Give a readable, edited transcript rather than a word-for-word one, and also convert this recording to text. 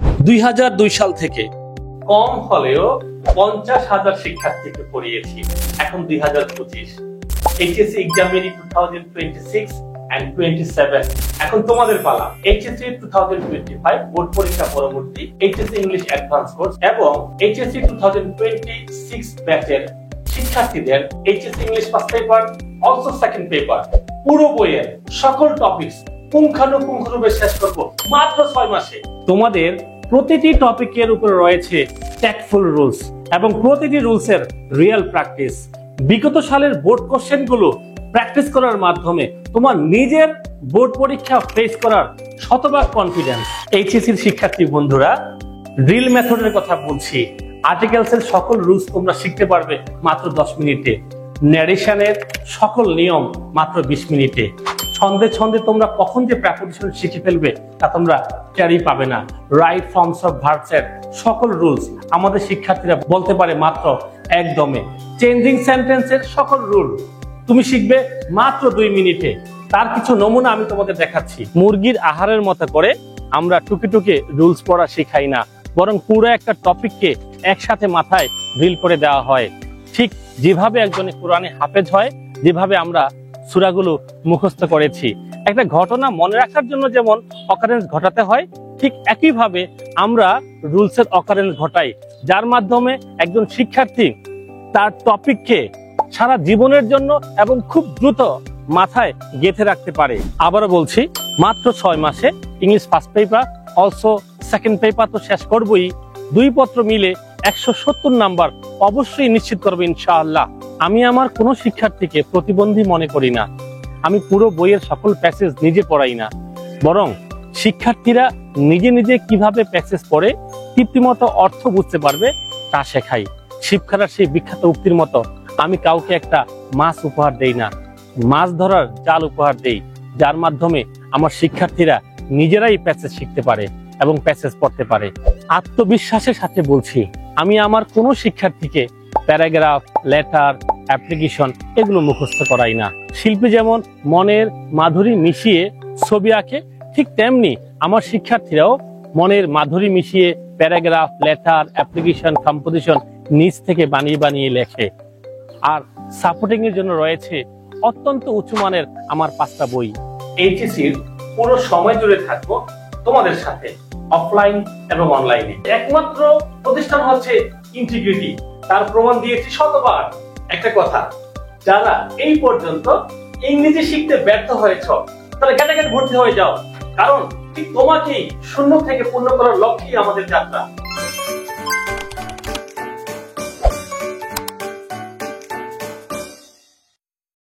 2002 সাল থেকে কম হলেও 50,000 শিক্ষার্থীকে পড়িয়েছি। এখন 2025 এইচএসসি এক্সামিনি 2026 and 27 এখন তোমাদের পালা। এইচএসসি 2025 বোর্ড পরীক্ষা পরবর্তী এইচএসসি ইংলিশ অ্যাডভান্স কোর্স এবং এইচএসসি 2026 ব্যাচের শিক্ষার্থীদের HSC English first paper also second paper পুরো বইয়ের সকল টপিকস পুঙ্খানুপুঙ্খরূপে শেষ করব মাত্র 6 মাসে। তোমাদের প্রতিটি টপিকের উপর রয়েছে ট্যাক্টফুল রুলস এবং প্রতিটি রুলসের রিয়েল প্র্যাকটিস। বিগত সালের বোর্ড কোশ্চেনগুলো প্র্যাকটিস করার মাধ্যমে তোমার নিজের বোর্ড পরীক্ষা ফেস করার শতভাগ কনফিডেন্স। এইচএসসির শিক্ষার্থী বন্ধুরা, ড্রিল মেথডের কথা বলছি। আর্টিকেলসের সকল রুলস তোমরা শিখতে পারবে মাত্র 10 মিনিটে। ন্যারেশনের সকল নিয়ম মাত্র 20 মিনিটে। ছন্দে ছন্দে তোমরা কখন যে প্রেপোজিশন শিখে ফেলবে তা তোমরা টেরই পাবে না। রাইট ফর্মস অফ ভার্বসের সকল রুলস আমাদের শিক্ষার্থীরা বলতে পারে মাত্র একদমে। চেঞ্জিং সেন্টেন্সের সকল রুল তুমি শিখবে মাত্র 2 মিনিটে। তার কিছু নমুনা আমি তোমাদের দেখাচ্ছি। মুরগির আহারের মতো করে আমরা টুকে টুকে রুলস পড়া শেখাই না, বরং পুরো একটা টপিককে একসাথে মাথায় ড্রিল করে দেওয়া হয়। ঠিক যেভাবে একজনে কোরআনে হাফেজ হয়, যেভাবে আমরা সূরাগুলো মুখস্থ করেছি, একটা ঘটনা মনে রাখার জন্য যেমন অকারেন্স ঘটাতে হয়, ঠিক একইভাবে আমরা রুলসের অকারেন্স ঘটাই, যার মাধ্যমে একজন শিক্ষার্থী তার টপিককে সারা জীবনের জন্য এবং খুব দ্রুত মাথায় গেঁথে রাখতে পারে। আবারও বলছি, মাত্র 6 মাসে English first paper also second paper তো শেষ করবই, 2 পত্র মিলে 170 নাম্বার অবশ্যই নিশ্চিত করবো ইনশাআল্লাহ। আমি আমার কোনো শিক্ষার্থীকে প্রতিবন্ধী মনে করি না। আমি পুরো বইয়ের সকল প্যাসেজ নিজে পড়াই না, বরং শিক্ষার্থীরা নিজে নিজে কিভাবে প্যাসেজ পড়ে তৃপ্তিমতো অর্থ বুঝতে পারবে তা শেখাই। শিবখানার সেই বিখ্যাত উক্তির মতো, আমি কাউকে একটা মাছ উপহার দেই না, মাছ ধরার জাল উপহার দেই, যার মাধ্যমে আমার শিক্ষার্থীরা নিজেরাই প্যাসেজ শিখতে পারে এবং প্যাসেজ পড়তে পারে। আত্মবিশ্বাসের সাথে বলছি, আমি আমার কোনো শিক্ষার্থীকে প্যারাগ্রাফ, লেটার, অ্যাপ্লিকেশন এগুলো মুখস্থ করাই না। শিল্পী যেমন মনের মাধুরী মিশিয়ে ছবি আঁকে, ঠিক তেমনি আমার শিক্ষার্থীরাও মনের মাধুরী মিশিয়ে প্যারাগ্রাফ, লেটার, অ্যাপ্লিকেশন, কম্পোজিশন নিজ থেকে বানিয়ে বানিয়ে লেখে। আর সাপোর্টিং এর জন্য রয়েছে অত্যন্ত উঁচু মানের আমার 5টা বই। এইচএসসির পুরো সময় জুড়ে থাকবো তোমাদের সাথে, অফলাইন এবং অনলাইনে। একমাত্র প্রতিষ্ঠান হচ্ছে ইন্টিগ্রিটি, তার প্রমাণ দিয়েছি শতবার। একটা কথা, যারা এই পর্যন্ত ইংরেজি শিখতে ব্যর্থ হয়েছ, তারা ক্যাটাগরি ভর্তি হয়ে যাও, কারণ ঠিক তোমাকেই শূন্য থেকে পূর্ণ করার লক্ষ্যেই আমাদের যাত্রা।